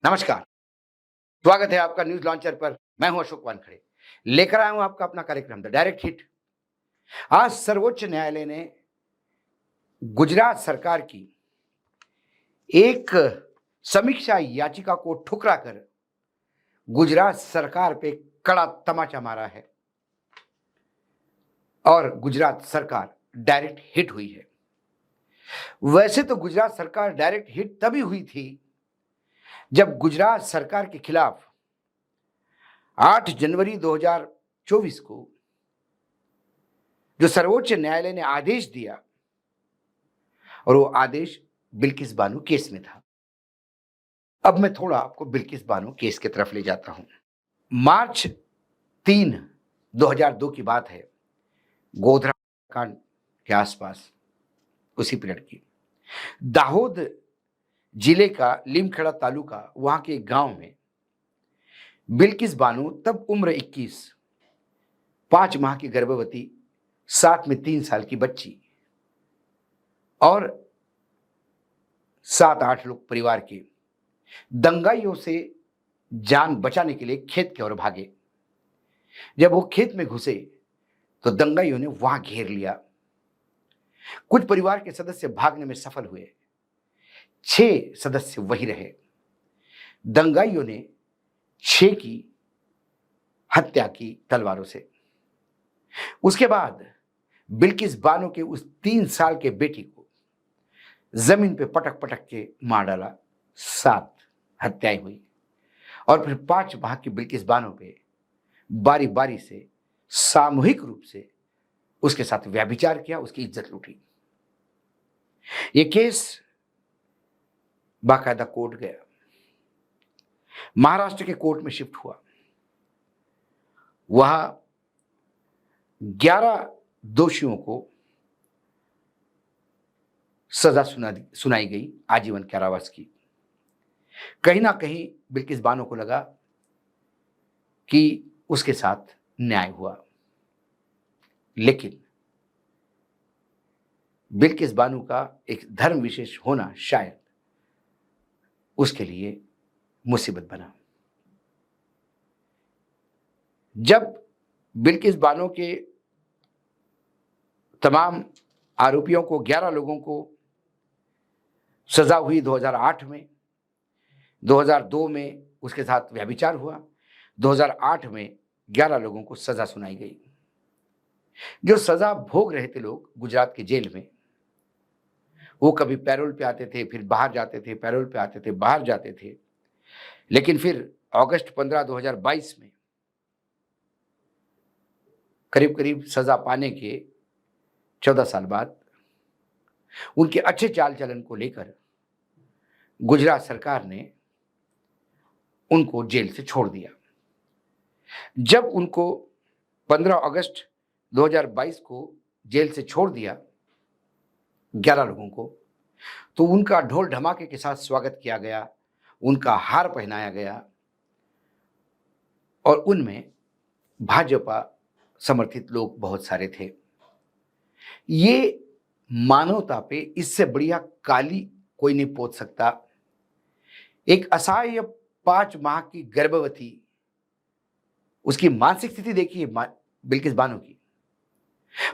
नमस्कार, स्वागत है आपका न्यूज़ लॉन्चर पर। मैं हूं अशोक वानखड़े। लेकर आया हूं आपका अपना कार्यक्रम द डायरेक्ट हिट। आज सर्वोच्च न्यायालय ने गुजरात सरकार की एक समीक्षा याचिका को ठुकरा कर गुजरात सरकार पे कड़ा तमाचा मारा है और गुजरात सरकार डायरेक्ट हिट हुई है। वैसे तो गुजरात सरकार डायरेक्ट हिट तभी हुई थी जब गुजरात सरकार के खिलाफ 8 जनवरी 2024 को जो सर्वोच्च न्यायालय ने आदेश दिया और वो आदेश बिल्किस बानो केस में था। अब मैं थोड़ा आपको बिल्किस बानो केस की तरफ ले जाता हूं। मार्च 3, 2002 की बात है। गोधरा कांड के आसपास उसी पीरियड की दाहोद जिले का लीमखेड़ा तालुका वहां के एक गांव में बिल्किस बानो तब उम्र 21, 5 माह की गर्भवती, साथ में 3 साल की बच्ची और 7-8 लोग परिवार के दंगाइयों से जान बचाने के लिए खेत की ओर भागे। जब वो खेत में घुसे तो दंगाइयों ने वहां घेर लिया। कुछ परिवार के सदस्य भागने में सफल हुए, 6 सदस्य वही रहे। दंगाइयों ने 6 की हत्या की तलवारों से। उसके बाद बिल्किस बानो के उस 3 साल के बेटी को जमीन पे पटक पटक के मार डाला। 7 हत्याएं हुई और फिर 5 माह की बिल्किस बानो पे बारी बारी से सामूहिक रूप से उसके साथ व्यभिचार किया, उसकी इज्जत लूटी। ये केस बाकायदा कोर्ट गया, महाराष्ट्र के कोर्ट में शिफ्ट हुआ। वहां 11 दोषियों को सजा सुनाई गई, आजीवन कारावास की। कहीं ना कहीं बिल्किस बानो को लगा कि उसके साथ न्याय हुआ, लेकिन बिल्किस बानो का एक धर्म विशेष होना शायद उसके लिए मुसीबत बना। जब बिल्किस बानो के तमाम आरोपियों को 11 लोगों को सजा हुई 2008 में, 2002 में उसके साथ व्यभिचार हुआ, 2008 में 11 लोगों को सजा सुनाई गई। जो सजा भोग रहे थे लोग गुजरात की जेल में, वो कभी पैरोल पे आते थे, फिर बाहर जाते थे, पैरोल पे आते थे, बाहर जाते थे। लेकिन फिर अगस्त 15, 2022 में करीब करीब सजा पाने के 14 साल बाद उनके अच्छे चाल चलन को लेकर गुजरात सरकार ने उनको जेल से छोड़ दिया। जब उनको 15 अगस्त 2022 को जेल से छोड़ दिया 11 लोगों को, तो उनका ढोल ढमाके के साथ स्वागत किया गया, उनका हार पहनाया गया और उनमें भाजपा समर्थित लोग बहुत सारे थे। ये मानवता पे इससे बढ़िया काली कोई नहीं पोत सकता। एक असहाय 5 माह की गर्भवती, उसकी मानसिक स्थिति देखिए बिल्किस बानो की।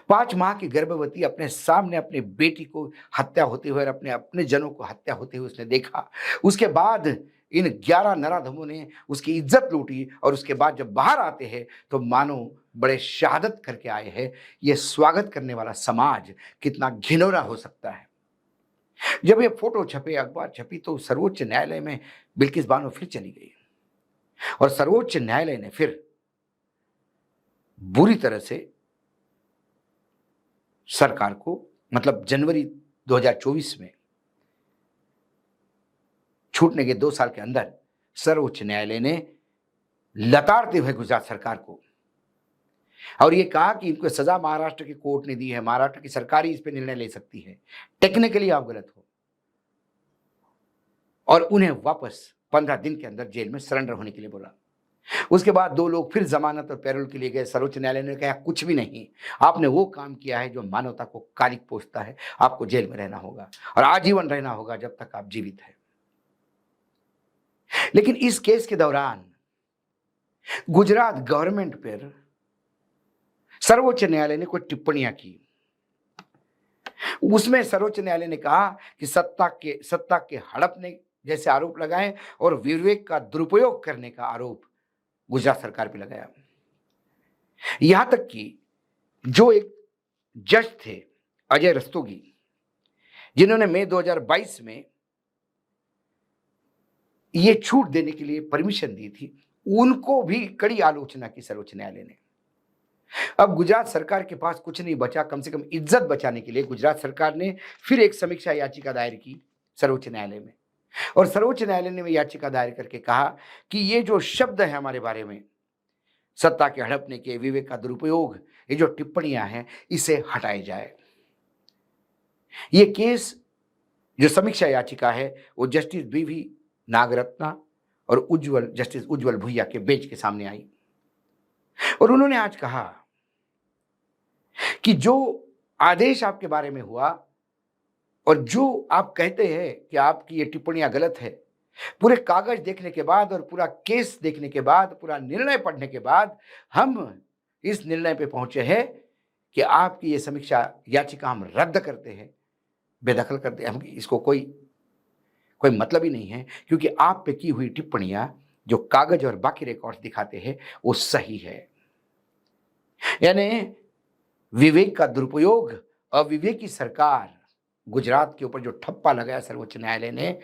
5 माह की गर्भवती अपने सामने अपने बेटी को हत्या होते हुए और अपने अपने जनों को हत्या होते हुए उसने देखा। उसके बाद इन 11 नराधमों ने उसकी इज्जत लूटी और उसके बाद जब बाहर आते हैं तो मानो बड़े शहादत करके आए हैं। यह स्वागत करने वाला समाज कितना घिनौना हो सकता है। जब ये फोटो छपे, अखबार छपी, तो सर्वोच्च न्यायालय में बिल्किस बानो फिर चली गई और सर्वोच्च न्यायालय ने फिर बुरी तरह से सरकार को, मतलब जनवरी 2024 में छूटने के 2 साल के अंदर सर्वोच्च न्यायालय ने लताड़ते हुए गुजरात सरकार को और ये कहा कि इनको सजा महाराष्ट्र की कोर्ट ने दी है, महाराष्ट्र की सरकार ही इस पर निर्णय ले सकती है, टेक्निकली आप गलत हो, और उन्हें वापस 15 दिन के अंदर जेल में सरेंडर होने के लिए बोला। उसके बाद 2 लोग फिर जमानत और पैरोल के लिए गए। सर्वोच्च न्यायालय ने कहा कुछ भी नहीं, आपने वो काम किया है जो मानवता को कालिक पोसता है, आपको जेल में रहना होगा और आजीवन रहना होगा जब तक आप जीवित हैं। लेकिन इस केस के दौरान गुजरात गवर्नमेंट पर सर्वोच्च न्यायालय ने कुछ टिप्पणियां की। उसमें सर्वोच्च न्यायालय ने कहा कि सत्ता के हड़पने जैसे आरोप लगाए और विवेक का दुरुपयोग करने का आरोप गुजरात सरकार पे लगाया। यहां तक कि जो एक जज थे अजय रस्तोगी, जिन्होंने मई 2022 में ये छूट देने के लिए परमिशन दी थी, उनको भी कड़ी आलोचना की सर्वोच्च न्यायालय ने। अब गुजरात सरकार के पास कुछ नहीं बचा, कम से कम इज्जत बचाने के लिए गुजरात सरकार ने फिर एक समीक्षा याचिका दायर की सर्वोच्च न्यायालय में। और सर्वोच्च न्यायालय ने याचिका दायर करके कहा कि ये जो शब्द है हमारे बारे में, सत्ता के हड़पने के, विवेक का दुरुपयोग, ये जो टिप्पणियां हैं, इसे हटाया जाए। ये केस जो समीक्षा याचिका है वो जस्टिस बीवी नागरत्ना और जस्टिस उज्जवल भुइया के बेंच के सामने आई और उन्होंने आज कहा कि जो आदेश आपके बारे में हुआ और जो आप कहते हैं कि आपकी ये टिप्पणियां गलत है, पूरे कागज देखने के बाद और पूरा केस देखने के बाद, पूरा निर्णय पढ़ने के बाद हम इस निर्णय पे पहुंचे हैं कि आपकी ये समीक्षा याचिका हम रद्द करते हैं, बेदखल करते हैं। हम इसको कोई मतलब ही नहीं है, क्योंकि आप पे की हुई टिप्पणियां जो कागज और बाकी रिकॉर्ड्स दिखाते हैं वो सही है। यानी विवेक का दुरुपयोग, अविवेकी सरकार, गुजरात के ऊपर जो ठप्पा लगाया सर्वोच्च न्यायालय ने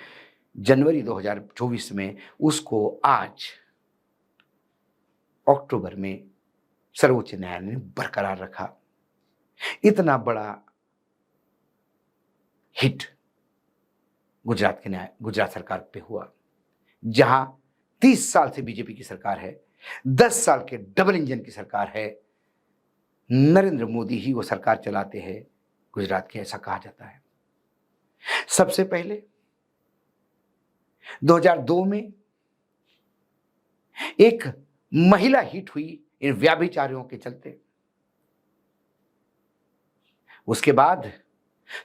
जनवरी 2024 में, उसको आज अक्टूबर में सर्वोच्च न्यायालय ने बरकरार रखा। इतना बड़ा हिट गुजरात सरकार पे हुआ, जहां 30 साल से बीजेपी की सरकार है, 10 साल के डबल इंजन की सरकार है, नरेंद्र मोदी ही वो सरकार चलाते हैं गुजरात के, ऐसा कहा जाता है। सबसे पहले 2002 में एक महिला हिट हुई इन व्यभिचारियों के चलते। उसके बाद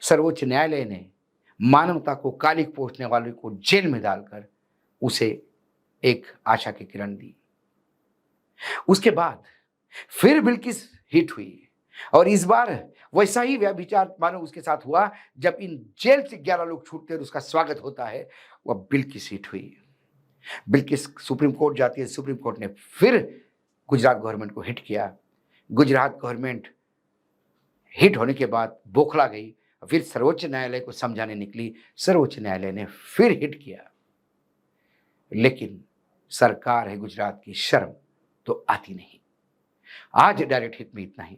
सर्वोच्च न्यायालय ने मानवता को कालिक पोषने वाले को जेल में डालकर उसे एक आशा की किरण दी। उसके बाद फिर बिल्किस हिट हुई और इस बार वैसा ही व्यभिचार मानो उसके साथ हुआ। जब इन जेल से 11 लोग छूटते हैं और उसका स्वागत होता है, वह बिल्किस हिट हुई। बिल्किस सुप्रीम कोर्ट जाती है, सुप्रीम कोर्ट ने फिर गुजरात गवर्नमेंट को हिट किया। गुजरात गवर्नमेंट हिट होने के बाद बौखला गई, फिर सर्वोच्च न्यायालय को समझाने निकली, सर्वोच्च न्यायालय ने फिर हिट किया। लेकिन सरकार है गुजरात की, शर्म तो आती नहीं। आज डायरेक्ट हिट में इतना ही।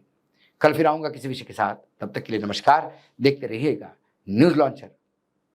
कल फिर आऊंगा किसी विषय के साथ, तब तक के लिए नमस्कार। देखते रहिएगा न्यूज लॉन्चर।